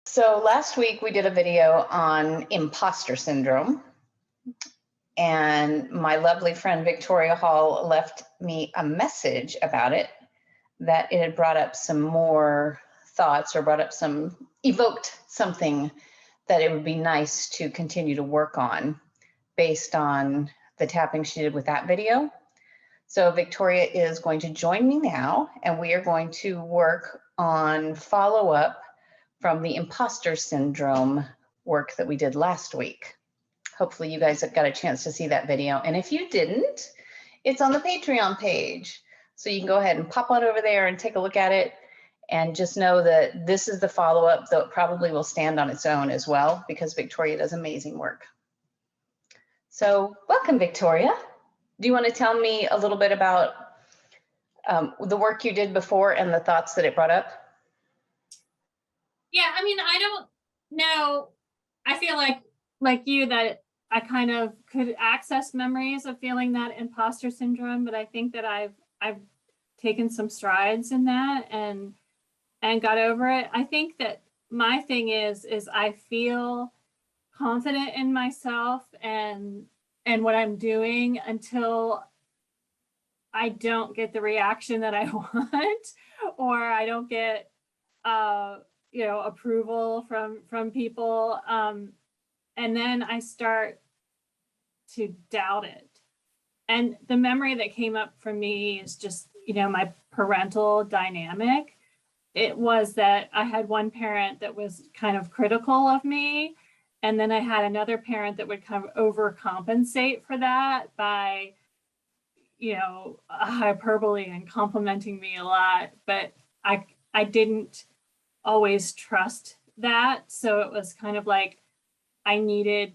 So last week we did a video on imposter syndrome, and my lovely friend Victoria Hall left me a message about it, that it had brought up some more thoughts, or evoked something that it would be nice to continue to work on based on the tapping she did with that video. So Victoria is going to join me now, and we are going to work on follow-up from the imposter syndrome work that we did last week. Hopefully you guys have got a chance to see that video. And if you didn't, it's on the Patreon page. So you can go ahead and pop on over there and take a look at it. And just know that this is the follow-up, though it probably will stand on its own as well, because Victoria does amazing work. So welcome, Victoria. Do you want to tell me a little bit about the work you did before and the thoughts that it brought up? Yeah, I mean, I don't know. I feel like you, that I kind of could access memories of feeling that imposter syndrome, but I think that I've taken some strides in that and got over it. I think that my thing is I feel confident in myself and what I'm doing until I don't get the reaction that I want, or I don't get approval from people, and then I start to doubt it. And the memory that came up for me is just my parental dynamic. It was that I had one parent that was kind of critical of me, and then I had another parent that would kind of overcompensate for that by hyperbole and complimenting me a lot. But I didn't always trust that. So it was kind of like I needed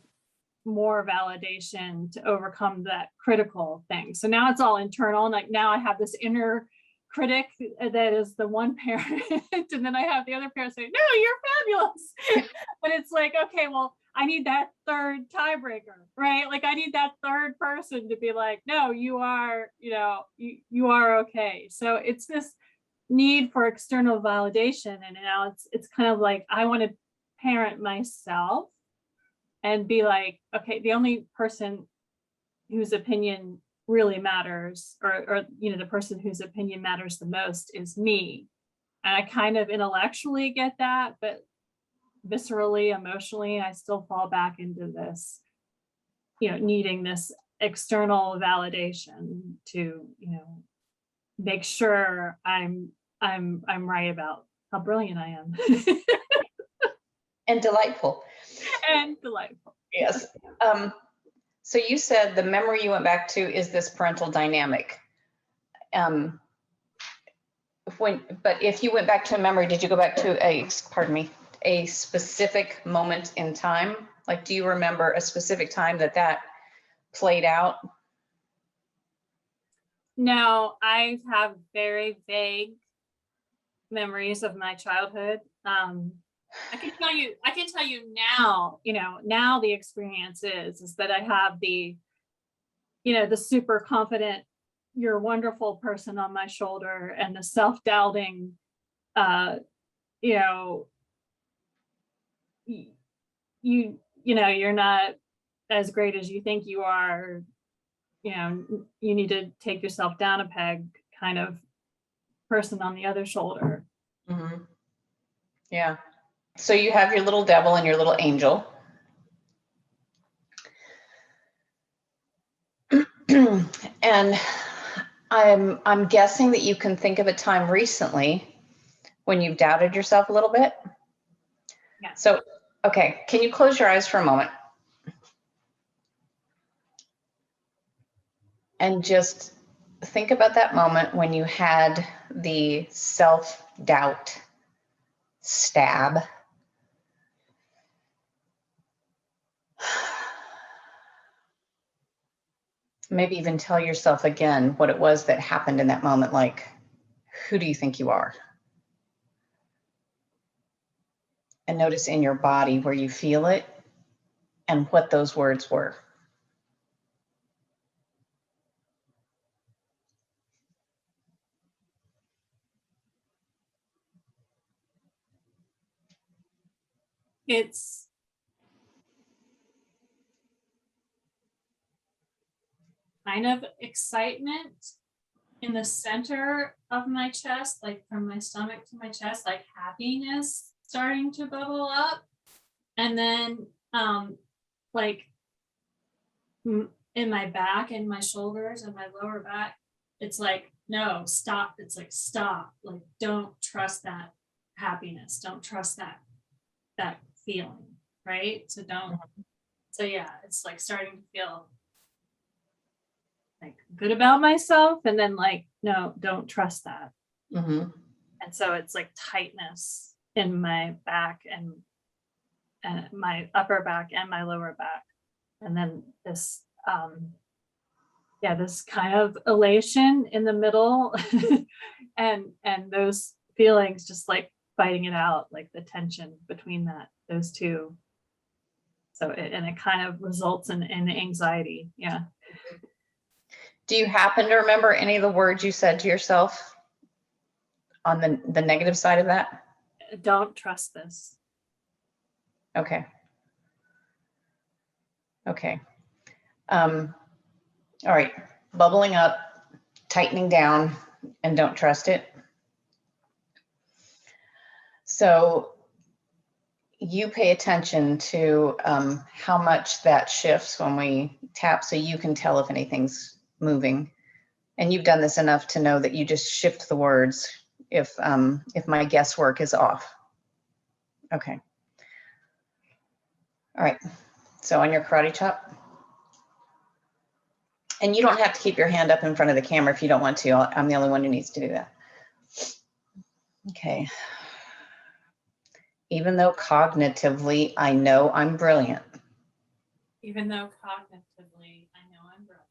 more validation to overcome that critical thing. So now it's all internal. And like now I have this inner critic that is the one parent. And then I have the other parent saying, no, you're fabulous. But it's like, okay, well, I need that third tiebreaker, right? Like I need that third person to be like, no, you are, you are okay. So it's this need for external validation. And now it's kind of like I want to parent myself and be like, okay, the only person whose opinion really matters, or the person whose opinion matters the most is me. And I kind of intellectually get that, but viscerally, emotionally, I still fall back into this, needing this external validation to, make sure I'm right about how brilliant I am. And delightful. And delightful. Yes. So you said the memory you went back to is this parental dynamic. But if you went back to a memory, did you go back to a specific moment in time? Like, do you remember a specific time that played out? No, I have very vague memories of my childhood. I can tell you now, now the experience is that I have the super confident, you're a wonderful person on my shoulder, and the self-doubting, you're not as great as you think you are. You need to take yourself down a peg kind of person on the other shoulder. Mm-hmm. Yeah. So you have your little devil and your little angel. And I'm guessing that you can think of a time recently when you've doubted yourself a little bit. Yeah. So, okay, can you close your eyes for a moment? And just think about that moment when you had the self-doubt stab. Maybe even tell yourself again what it was that happened in that moment. Like, who do you think you are? And notice in your body where you feel it and what those words were. It's kind of excitement in the center of my chest, like from my stomach to my chest, like happiness starting to bubble up. And then like in my back and my shoulders and my lower back, it's like, no, stop. It's like, stop. Like, don't trust that happiness. Don't trust that feeling. Right. So don't. So yeah, it's like starting to feel like good about myself. And then like, no, don't trust that. Mm-hmm. And so it's like tightness in my back and my upper back and my lower back. And then this, this kind of elation in the middle and those feelings just like fighting it out, like the tension between those two. So it kind of results in anxiety. Yeah. Do you happen to remember any of the words you said to yourself on the negative side of that? Don't trust this. Okay. Okay. All right. Bubbling up, tightening down, and don't trust it. So you pay attention to how much that shifts when we tap, so you can tell if anything's moving. And you've done this enough to know that you just shift the words if my guesswork is off. Okay. All right. So on your karate chop. And you don't have to keep your hand up in front of the camera if you don't want to. I'm the only one who needs to do that. Okay. Even though cognitively I know I'm brilliant. Even though cognitively I know I'm brilliant.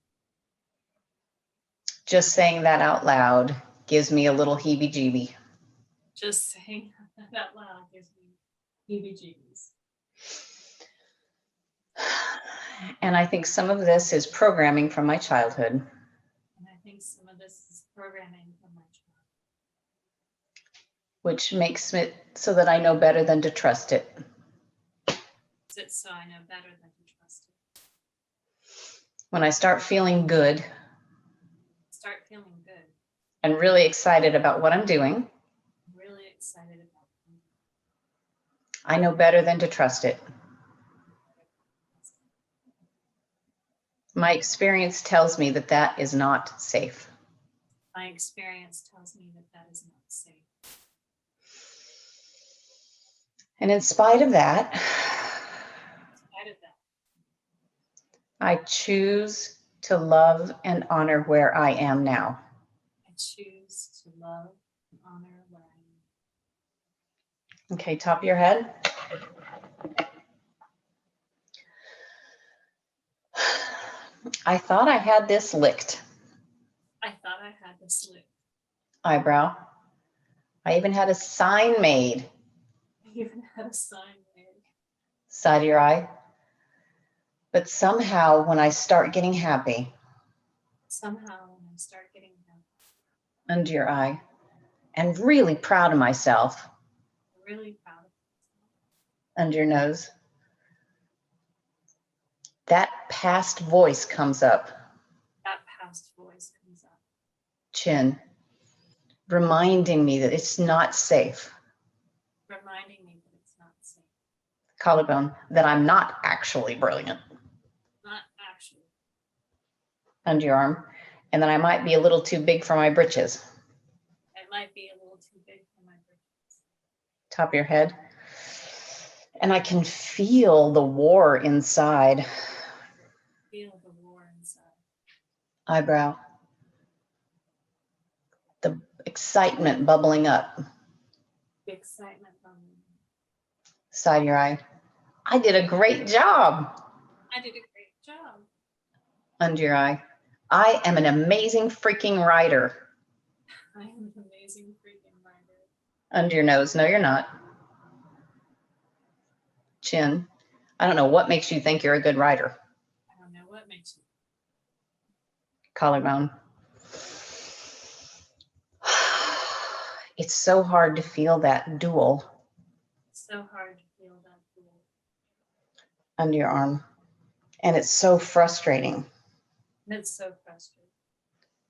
Just saying that out loud gives me a little heebie-jeebie. Just saying that out loud gives me heebie-jeebies. And I think some of this is programming from my childhood. And I think some of this is programming from my childhood. Which makes it so that I know better than to trust it. So I know better than to trust it. When I start feeling good. Start feeling good. And really excited about what I'm doing. Really excited about it. I know better than to trust it. My experience tells me that that is not safe. My experience tells me that that is not safe. And in spite of that, I choose to love and honor where I am now. I choose to love and honor where I am. Okay, top of your head. I thought I had this licked. I thought I had this licked. Eyebrow. I even had a sign made. I even had a sign made. Side of your eye. But somehow when I start getting happy. Under your eye. And really proud of myself. Really proud of myself. Under your nose. That past voice comes up. That past voice comes up. Chin. Reminding me that it's not safe. Reminding me that it's not safe. Collarbone. That I'm not actually brilliant. Not actually. Under your arm. And that I might be a little too big for my britches. It might be a little too big for my britches. Top of your head. And I can feel the war inside. Feel the war inside. Eyebrow. The excitement bubbling up. The excitement bubbling up. Side of your eye. I did a great job. I did a great job. Under your eye. I am an amazing freaking writer. I am an amazing freaking writer. Under your nose. No, you're not. Chin. I don't know what makes you think you're a good writer. I don't know what makes you. Collarbone. It's so hard to feel that dual. So hard to feel that dual. under your arm. And it's so frustrating. It's so frustrating.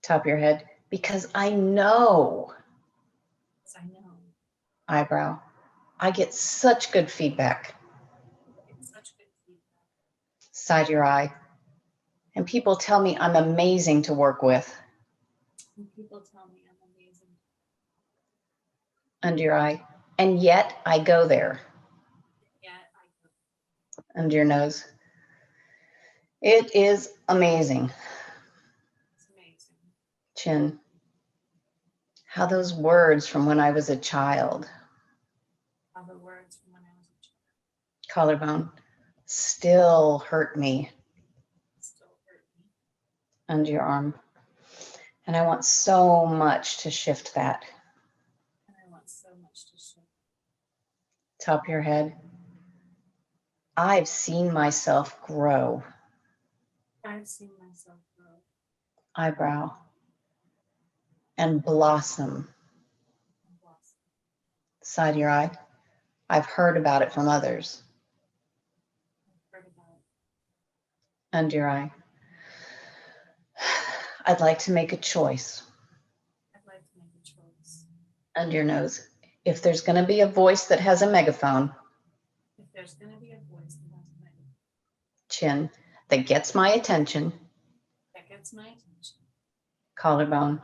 Top of your head, because I know. Because I know. Eyebrow. I get such good feedback. It's such good feedback. Side of your eye. And people tell me I'm amazing to work with. And people tell me I'm amazing. Under your eye. And yet I go there. Yet I go. Under your nose. It is amazing. It's amazing. Chin. How those words from when I was a child. How the words from when I was a child. Collarbone. Still hurt me. Still hurt me. Under your arm. And I want so much to shift that. And I want so much to shift. Top of your head. I've seen myself grow. I've seen myself grow. Eyebrow. And blossom. And blossom. Side of your eye. I've heard about it from others. I've heard about it. Under your eye. I'd like to make a choice. I'd like to make a choice. Under your nose. If there's going to be a voice that has a megaphone. If there's going to be a voice that has a megaphone. Chin. That gets my attention. That gets my attention. Collarbone.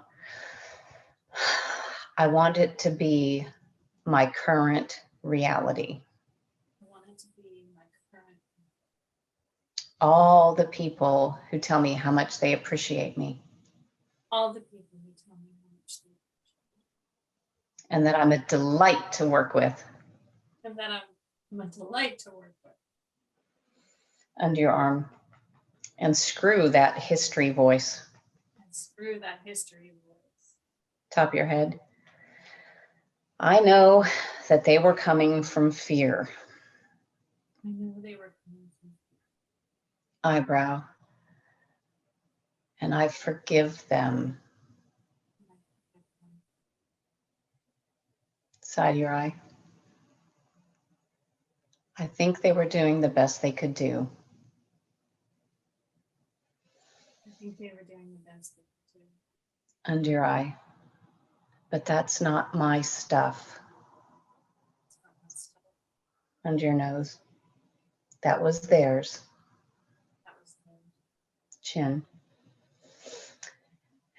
I want it to be my current reality. I want it to be my current. All the people who tell me how much they appreciate me. All the people who tell me how much they appreciate me. And that I'm a delight to work with. And that I'm a delight to work with. Under your arm. And screw that history voice. And screw that history voice. Top of your head. I know that they were coming from fear. I knew they were coming from fear. Eyebrow. And I forgive them. Side of your eye. I think they were doing the best they could do. I think they were doing the best they could do. Under your eye. But that's not my stuff. It's not my stuff. Under your nose. That was theirs. That was theirs. Chin.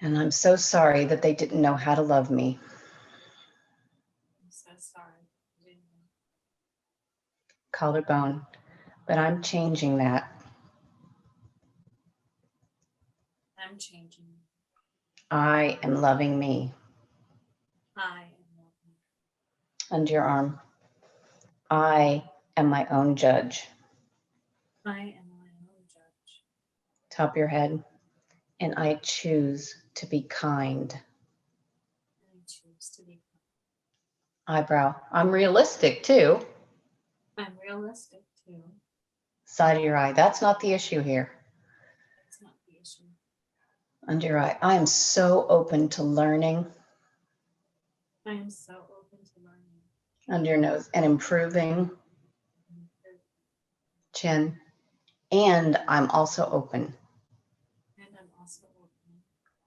And I'm so sorry that they didn't know how to love me. I'm so sorry. I didn't know. Collarbone. But I'm changing that. I'm changing. I am loving me. I am loving. Under your arm. I am my own judge. I am my own judge. Top of your head. And I choose to be kind. And I choose to be kind. Eyebrow. I'm realistic too. I'm realistic too. Side of your eye. That's not the issue here. That's not the issue. Under your eye. I am so open to learning. I am so open to learning. Under your nose. And improving. Chin. And I'm also open. And I'm also open.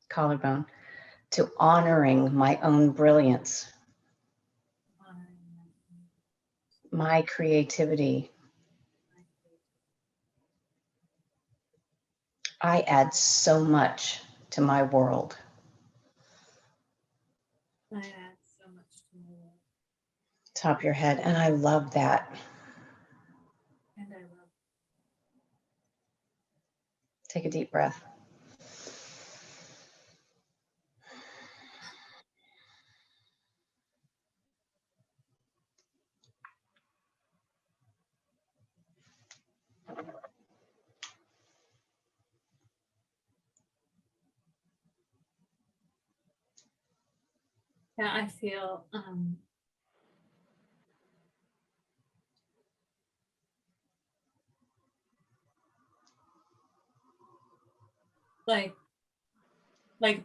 Collarbone. To honoring my own brilliance. Honoring My creativity. I add so much to my world. I add so much to my world. Top of your head. And I love that. And I love. Take a deep breath. Yeah, I feel like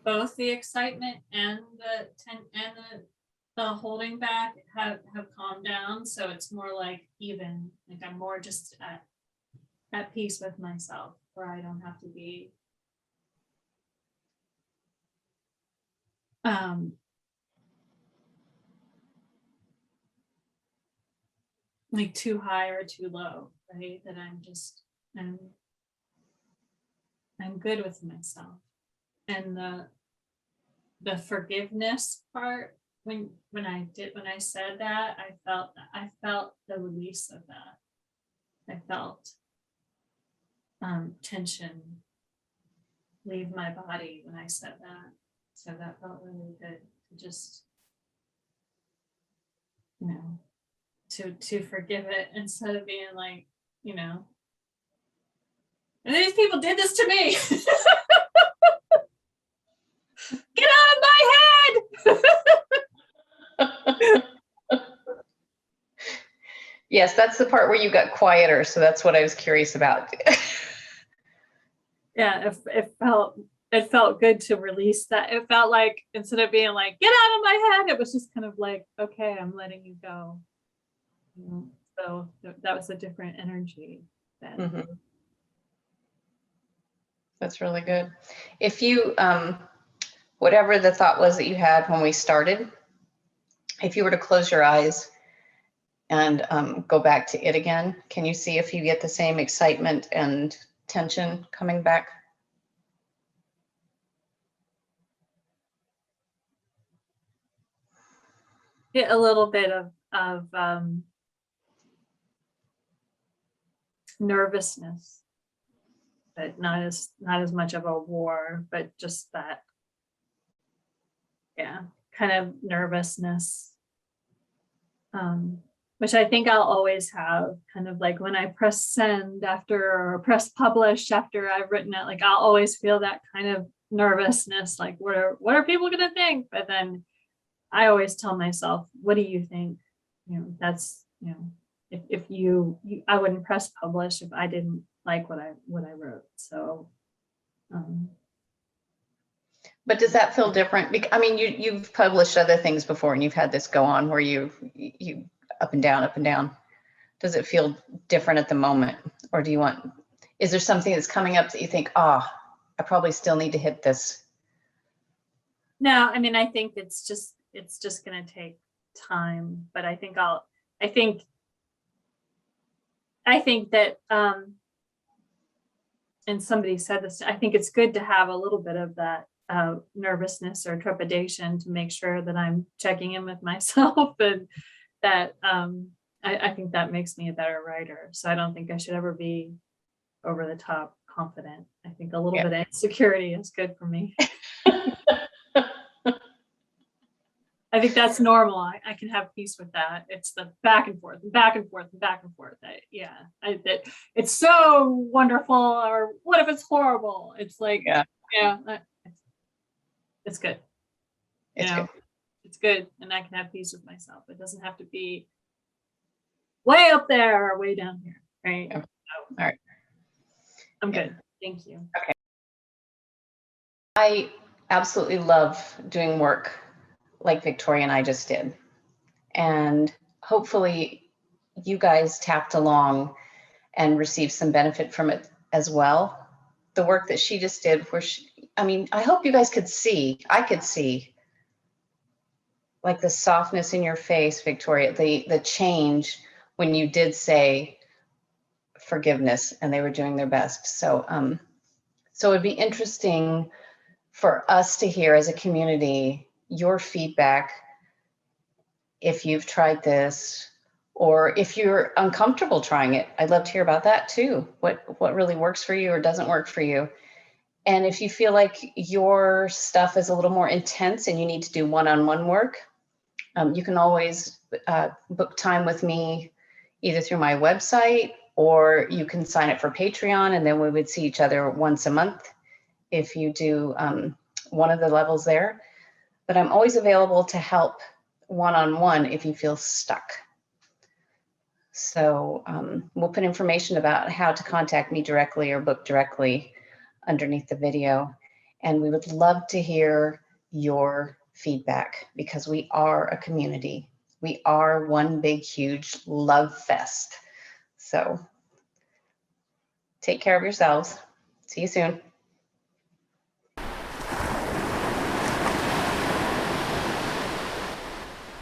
both the excitement and the holding back have calmed down, so it's more like even, like I'm more just at at peace with myself, where I don't have to be like too high or too low, right? That I'm I'm good with myself. And the forgiveness part, when I said that, I felt the release of that. I felt tension leave my body when I said that. So that felt really good to just, you know, to forgive it instead of being like, you know, and these people did this to me. Get out of my head. Yes, that's the part where you got quieter. So that's what I was curious about. Yeah, it felt good to release that. It felt like instead of being like, get out of my head, it was just kind of like, okay, I'm letting you go. So that was a different energy then. Mm-hmm. That's really good. If you, whatever the thought was that you had when we started, if you were to close your eyes and go back to it again, can you see if you get the same excitement and tension coming back? Yeah, a little bit of nervousness, but not as much of a war, but just that, yeah, kind of nervousness, which I think I'll always have, kind of like when I press send after, or press publish after I've written it, like I'll always feel that kind of nervousness, like what are people gonna think? But then I always tell myself, what do you think? You know, that's, you know, if you I wouldn't press publish if I didn't like what I wrote. So But does that feel different? I mean, you've published other things before and you've had this go on where you up and down, up and down. Does it feel different at the moment? Or is there something that's coming up that you think, I probably still need to hit this? No, I mean, I think it's just going to take time, but I think that, and somebody said this, I think it's good to have a little bit of that nervousness or trepidation to make sure that I'm checking in with myself, and that I think that makes me a better writer. So I don't think I should ever be over the top confident. I think a little bit of insecurity is good for me. I think that's normal. I can have peace with that. It's the back and forth and back and forth and back and forth. That it's so wonderful, or what if it's horrible? It's like, it's good. It's good. And I can have peace with myself. It doesn't have to be way up there or way down here. Right. Yeah. All right. I'm good. Thank you. Okay. I absolutely love doing work like Victoria and I just did. And hopefully you guys tapped along and received some benefit from it as well. The work that she just did, I hope you guys could see, I could see like the softness in your face, Victoria, the change when you did say forgiveness and they were doing their best. So, so it'd be interesting for us to hear as a community your feedback if you've tried this, or if you're uncomfortable trying it. I'd love to hear about that too. What really works for you or doesn't work for you. And if you feel like your stuff is a little more intense and you need to do one-on-one work, you can always book time with me either through my website, or you can sign up for Patreon, and then we would see each other once a month if you do one of the levels there. But I'm always available to help one-on-one if you feel stuck. So we'll put information about how to contact me directly or book directly underneath the video. And we would love to hear your feedback, because we are a community. We are one big, huge love fest. So Take care of yourselves. See you soon.